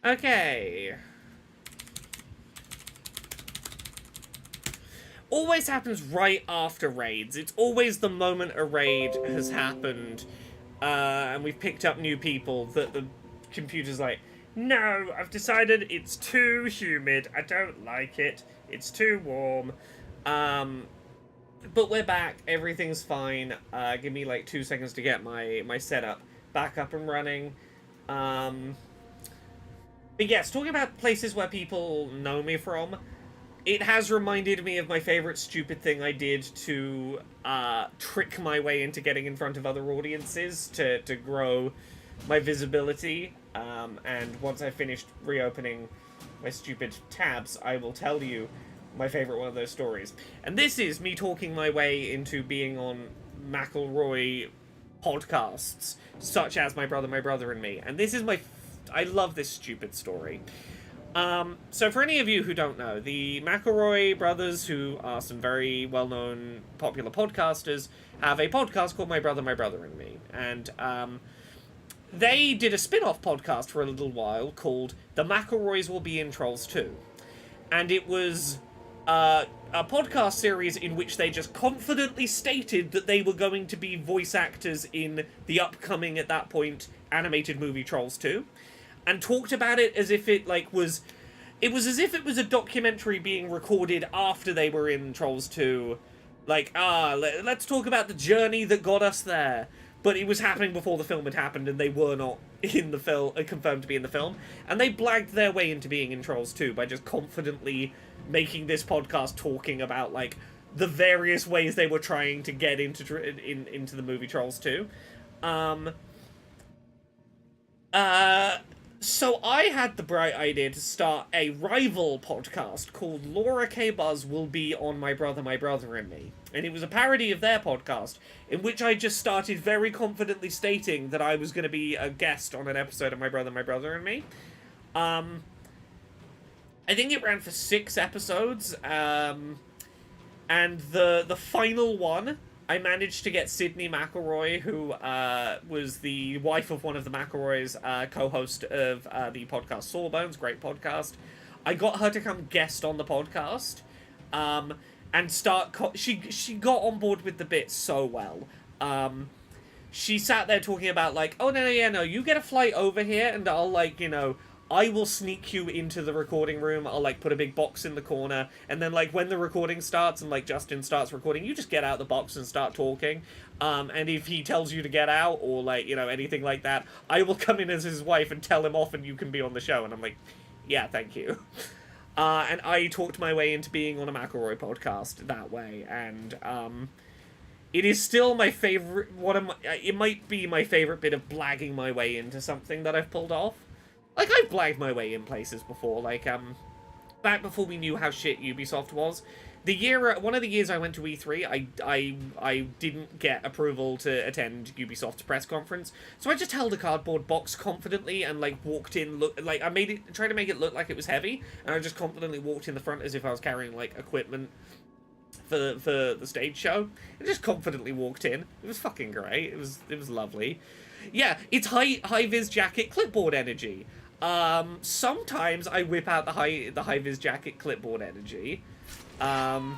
Okay. Always happens right after raids. It's always the moment a raid has happened, and we've picked up new people that the computer's like, no, I've decided it's too humid. I don't like it. It's too warm. But we're back. Everything's fine. Give me like 2 seconds to get my setup back up and running. But yes, talking about places where people know me from, it has reminded me of my favorite stupid thing I did to trick my way into getting in front of other audiences to grow my visibility. And once I finished reopening my stupid tabs, I will tell you my favorite one of those stories. And this is me talking my way into being on McElroy podcasts, such as My Brother and Me. And this is I love this stupid story. So for any of you who don't know, the McElroy brothers, who are some very well-known popular podcasters, have a podcast called My Brother and Me. And, they did a spin-off podcast for a little while called The McElroys Will Be in Trolls 2. And it was a podcast series in which they just confidently stated that they were going to be voice actors in the upcoming, at that point, animated movie Trolls 2. And talked about it as if it, was as if it was a documentary being recorded after they were in Trolls 2. Let's talk about the journey that got us there. But it was happening before the film had happened, and they were not in the film, confirmed to be in the film. And they blagged their way into being in Trolls 2 by just confidently making this podcast talking about, the various ways they were trying to get into the movie Trolls 2. So I had the bright idea to start a rival podcast called Laura K. Buzz Will Be on My Brother and Me. And it was a parody of their podcast, in which I just started very confidently stating that I was going to be a guest on an episode of My Brother and Me. I think it ran for 6 episodes, and the final one, I managed to get Sydney McElroy, who was the wife of one of the McElroys, co-host of the podcast Sawbones, great podcast. I got her to come guest on the podcast, and she got on board with the bit so well. She sat there talking about, oh, no, you get a flight over here, and I'll, I will sneak you into the recording room. I'll, put a big box in the corner. And then, when the recording starts and, Justin starts recording, you just get out the box and start talking. And if he tells you to get out or, anything like that, I will come in as his wife and tell him off and you can be on the show. And I'm like, yeah, thank you. And I talked my way into being on a McElroy podcast that way. And, it is still my favorite... it might be my favorite bit of blagging my way into something that I've pulled off. I've blagged my way in places before, back before we knew how shit Ubisoft was. One of the years I went to E3, I didn't get approval to attend Ubisoft's press conference, so I just held a cardboard box confidently and, walked in, I tried to make it look like it was heavy, and I just confidently walked in the front as if I was carrying, equipment for the stage show. I just confidently walked in. It was fucking great. It was lovely. Yeah, it's high-vis jacket clipboard energy. Sometimes I whip out the high-vis jacket clipboard energy. And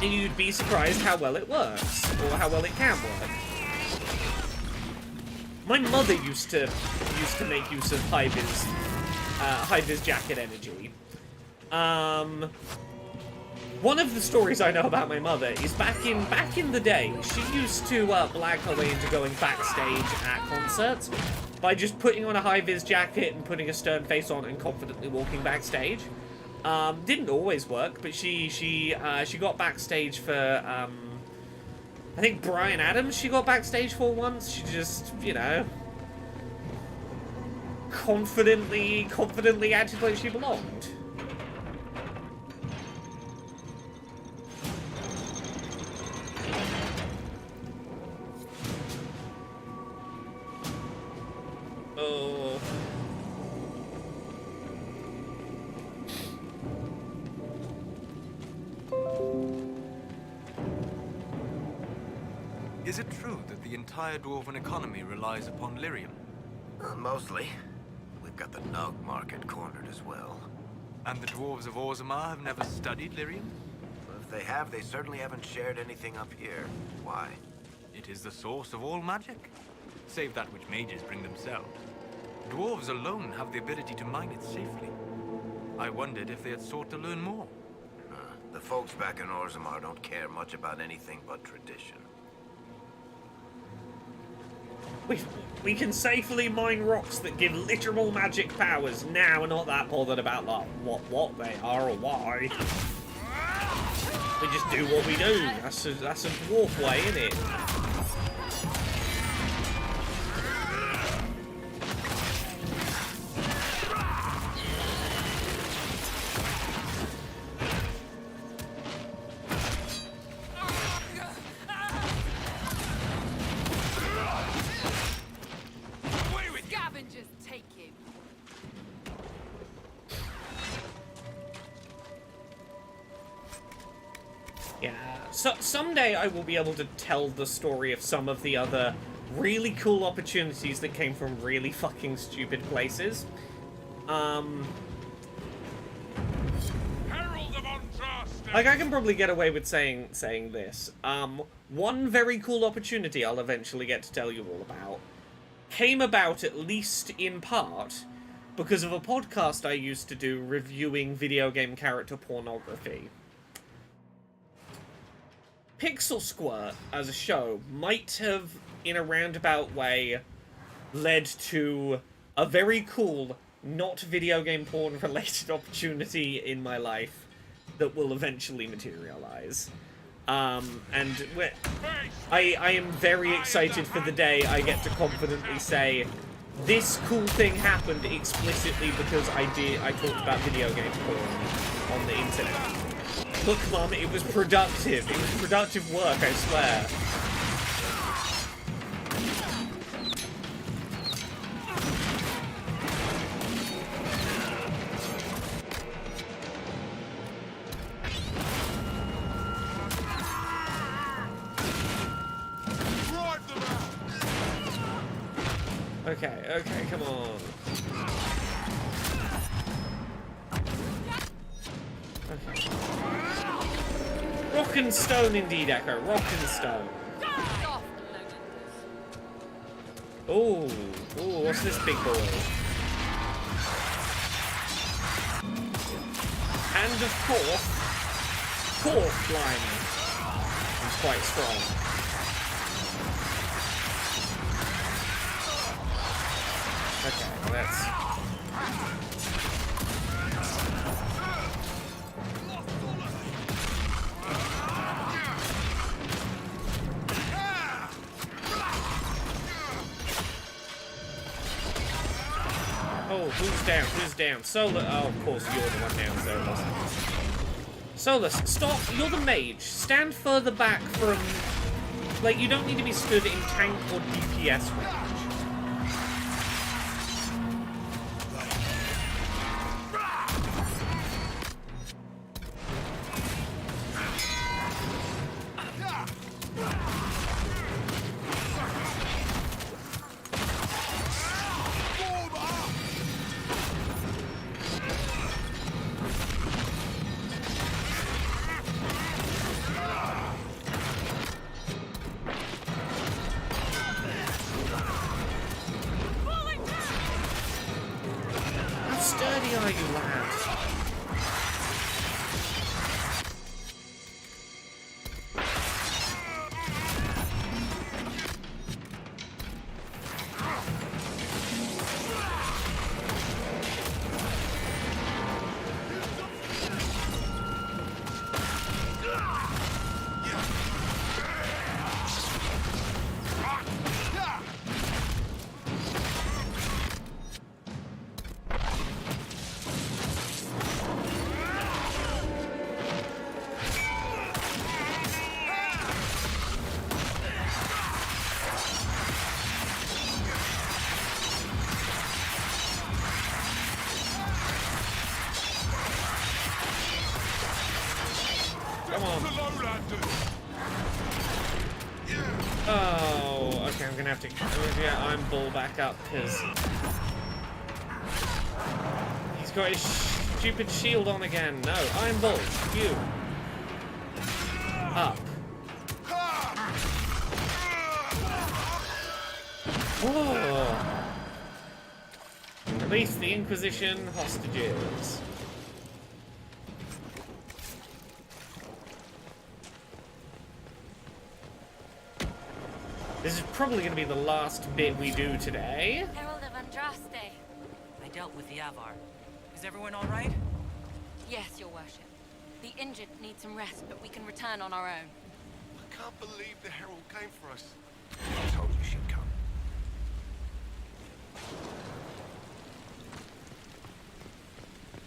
you'd be surprised how well it works, or how well it can work. My mother used to make use of high-vis jacket energy. One of the stories I know about my mother is back in the day, she used to blag her way into going backstage at concerts by just putting on a high-vis jacket and putting a stern face on and confidently walking backstage. Didn't always work, but she got backstage for, I think Bryan Adams she got backstage for once. She just, confidently acted like she belonged. Oh. Is it true that the entire Dwarven economy relies upon lyrium? Mostly. With We've got the Nog market cornered as well. And the dwarves of Orzammar have never studied lyrium? If they have, they certainly haven't shared anything up here. Why? It is the source of all magic, save that which mages bring themselves. Dwarves alone have the ability to mine it safely. I wondered if they had sought to learn more. The folks back in Orzammar don't care much about anything but tradition. We can safely mine rocks that give literal magic powers. Now we're not that bothered about like what they are or why. We just do what we do. That's a dwarf way, isn't it? So someday I will be able to tell the story of some of the other really cool opportunities that came from really fucking stupid places. Like, I can probably get away with saying this. One very cool opportunity I'll eventually get to tell you all about came about, at least in part, because of a podcast I used to do reviewing video game character pornography. Pixel Squirt, as a show, might have, in a roundabout way, led to a very cool, not video game porn-related opportunity in my life that will eventually materialize. And I am very excited for the day I get to confidently say, this cool thing happened explicitly because I talked about video game porn on the internet. Look, Mum, it was productive. It was productive work, I swear. Okay, come on. Okay. Rock and stone indeed, Echo. Rock and stone. Ooh, what's this big boy? And of course, Cork Blimey. He's quite strong. Okay, let's... Oh, who's down? Who's down? Solus. Oh, of course, you're the one down, Solus. Solus, stop. You're the mage. Stand further back from... Like, you don't need to be stood in tank or DPS range. Oh, okay, I'm gonna have to... Yeah, I'm bull back up, because... got his stupid shield on again. No, Iron Bolt, you. Up. Oh. Release the Inquisition hostages. This is probably going to be the last bit we do today. Herald of Andraste. I dealt with the Avar. Is everyone all right? Yes, your worship. The injured need some rest, but we can return on our own. I can't believe the Herald came for us. I told you she'd come.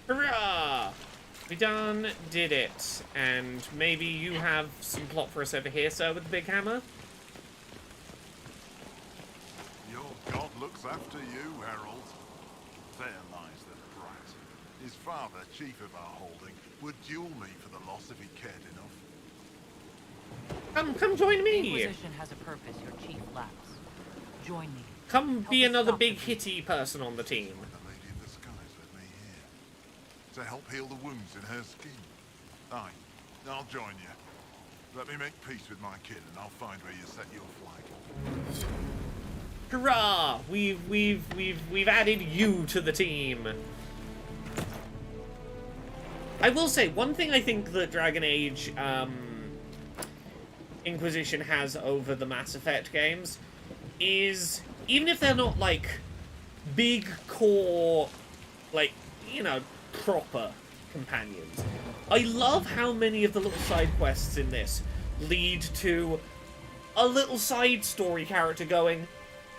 Hurrah! We done did it. And maybe you have some plot for us over here, sir, with the big hammer? Your god looks after you, Herald. There lies the brat. His father, chief of our holding, would duel me for the loss if he cared enough. Come join The me! Inquisition has a purpose your chief lacks. Join me. Come be Help us another stop big the hitty person on the team. The Lady of the Skies with me here. To help heal the wounds in her skin. Aye, I'll join you. Let me make peace with my kid and I'll find where you set your flag. Hurrah! We've added you to the team. I will say, one thing I think that Dragon Age Inquisition has over the Mass Effect games is, even if they're not, like, big core, like, you know, proper companions, I love how many of the little side quests in this lead to a little side story character going,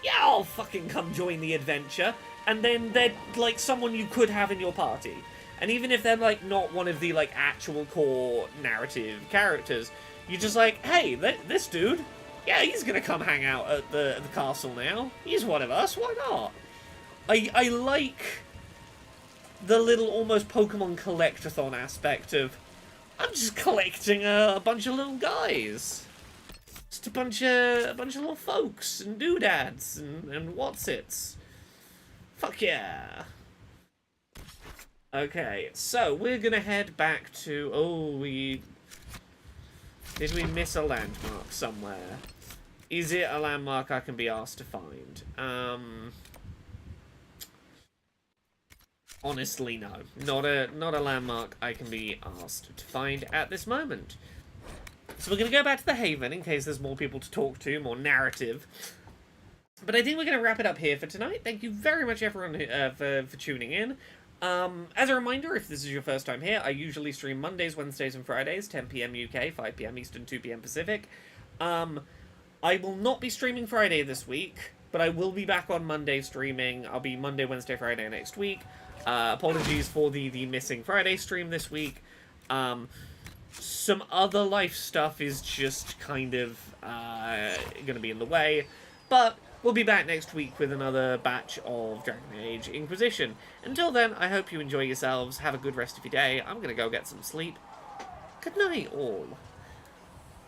yeah, I'll fucking come join the adventure, and then they're, like, someone you could have in your party. And even if they're, like, not one of the, like, actual core narrative characters, you're just like, hey, this dude, yeah, he's gonna come hang out at the castle now. He's one of us, why not? I like the little almost Pokemon collectathon aspect of, I'm just collecting a bunch of little guys. Just a bunch of little folks and doodads and what's-its. Fuck yeah. Okay, so we're gonna head back to... Oh, did we miss a landmark somewhere? Is it a landmark I can be asked to find? Honestly, no. Not a landmark I can be asked to find at this moment. So we're gonna go back to the Haven in case there's more people to talk to, more narrative. But I think we're gonna wrap it up here for tonight. Thank you very much, everyone, for tuning in. As a reminder, if this is your first time here, I usually stream Mondays, Wednesdays, and Fridays, 10 PM UK, 5 PM Eastern, 2 PM Pacific. I will not be streaming Friday this week, but I will be back on Monday streaming. I'll be Monday, Wednesday, Friday next week. Apologies for the missing Friday stream this week. Some other life stuff is just kind of gonna be in the way, but we'll be back next week with another batch of Dragon Age Inquisition. Until then, I hope you enjoy yourselves. Have a good rest of your day. I'm going to go get some sleep. Good night, all.